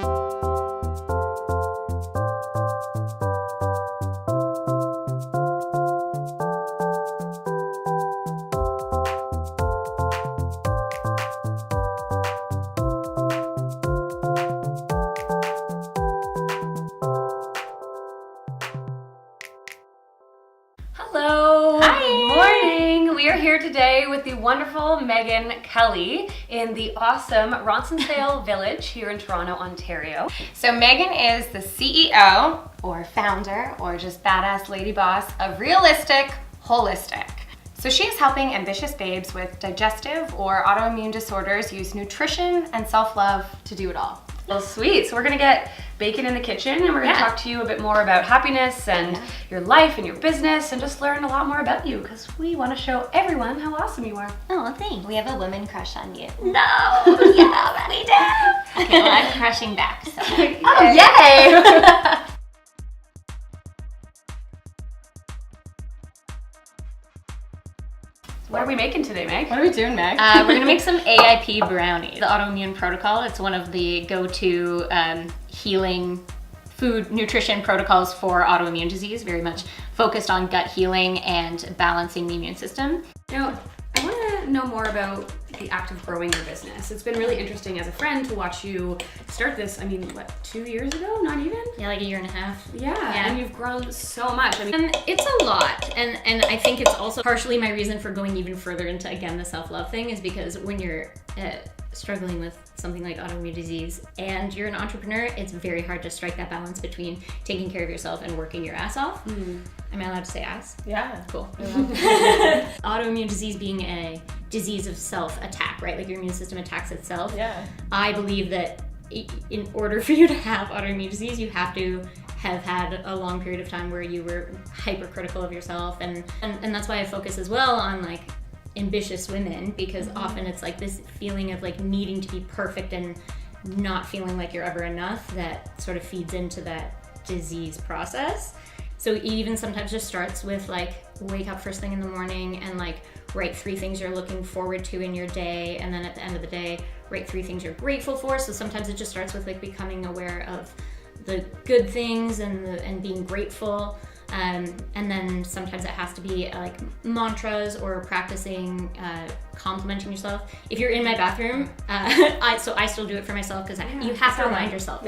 Hello. Hi. Good morning. We are here today with the wonderful Megan Kelly in the awesome Ronsonsvale Village here in Toronto, Ontario. So Megan is the CEO or founder or just badass lady boss of Realistic Holistic. So she is helping ambitious babes with digestive or autoimmune disorders use nutrition and self-love to do it all. Well, sweet. So we're going to get bacon in the kitchen and we're going to talk to you a bit more about happiness and your life and your business and just learn a lot more about you because we want to show everyone how awesome you are. Oh, thanks. We have a woman crush on you. No. Yeah, we do. Okay, well, I'm crushing back. So. Oh, yay. What are we making today, Meg? What are we doing, Meg? We're gonna make some AIP Brownie. The autoimmune protocol, it's one of the go-to healing food nutrition protocols for autoimmune disease, very much focused on gut healing and balancing the immune system. Now, I want to know more about the act of growing your business. It's been really interesting as a friend to watch you start this, 2 years ago? Not even? Yeah, like a year and a half. Yeah, and you've grown so much. It's a lot, and I think it's also partially my reason for going even further into, again, the self-love thing is because when you're struggling with something like autoimmune disease and you're an entrepreneur, it's very hard to strike that balance between taking care of yourself and working your ass off. Am I allowed to say ass? Yeah. Cool. Autoimmune disease being a disease of self-attack, right? Like your immune system attacks itself. Yeah. I believe that in order for you to have autoimmune disease, you have to have had a long period of time where you were hypercritical of yourself, and that's why I focus as well on like ambitious women, because often it's like this feeling of like needing to be perfect and not feeling like you're ever enough that sort of feeds into that disease process. So it even sometimes just starts with like wake up first thing in the morning and like write 3 things you're looking forward to in your day, and then at the end of the day write 3 things you're grateful for. So sometimes it just starts with like becoming aware of the good things and being grateful. And then sometimes it has to be like mantras or practicing complimenting yourself. If you're in my bathroom, I still do it for myself because you have to remind yourself.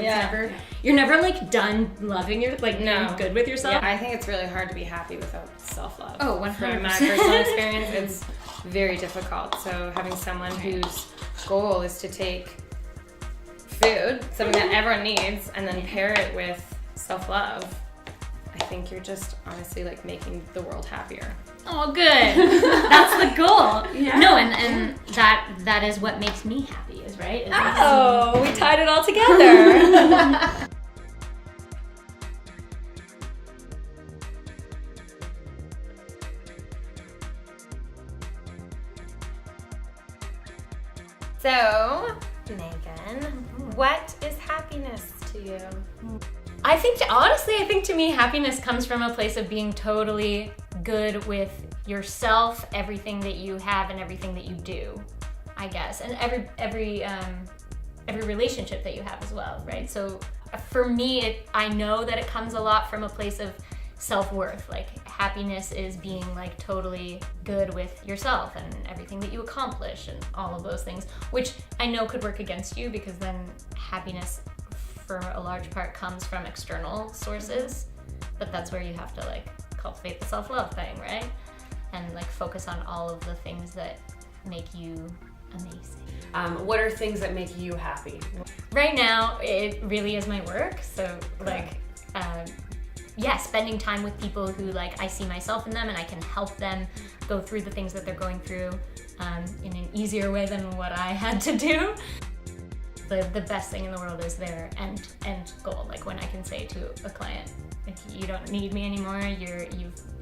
You're never like done loving your being good with yourself. Yeah, I think it's really hard to be happy without self-love. Oh, 100%. From my personal experience, it's very difficult. So having someone whose goal is to take food, something that everyone needs, and then pair it with self-love, I think you're just honestly like making the world happier. Oh, good. That's the goal. Yeah. No, and that is what makes me happy, is right? Oh, we tied it all together. So, Megan, what is happiness to you? I think to me, happiness comes from a place of being totally good with yourself, everything that you have and everything that you do, I guess, and every relationship that you have as well, right? So for me, I know that it comes a lot from a place of self-worth. Like happiness is being like totally good with yourself and everything that you accomplish and all of those things, which I know could work against you because then happiness for a large part comes from external sources, but that's where you have to like cultivate the self-love thing, right? And like focus on all of the things that make you amazing. What are things that make you happy? Right now, it really is my work. So like, spending time with people who like I see myself in them and I can help them go through the things that they're going through in an easier way than what I had to do. The best thing in the world is their end goal. Like when I can say to a client, like, you don't need me anymore.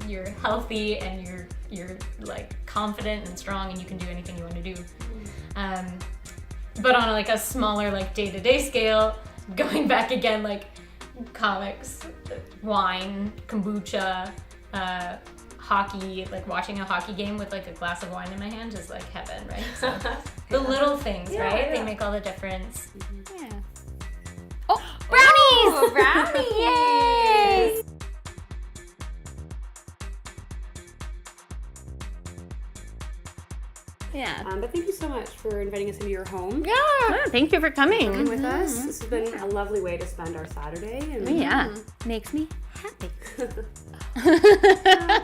You're healthy and you're like confident and strong and you can do anything you want to do. But on like a smaller like day-to-day scale, going back again, like comics, wine, kombucha, hockey, like watching a hockey game with like a glass of wine in my hand is like heaven, right? So the little things, right? They make all the difference. Yeah. Ooh, brownie! Yay! Yeah. But thank you so much for inviting us into your home. Yeah. Thank you for coming. With us. This has been a lovely way to spend our Saturday. And Yeah. Makes me happy.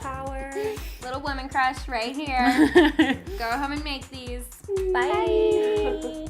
Power. Little woman crush right here. Go home and make these. Bye.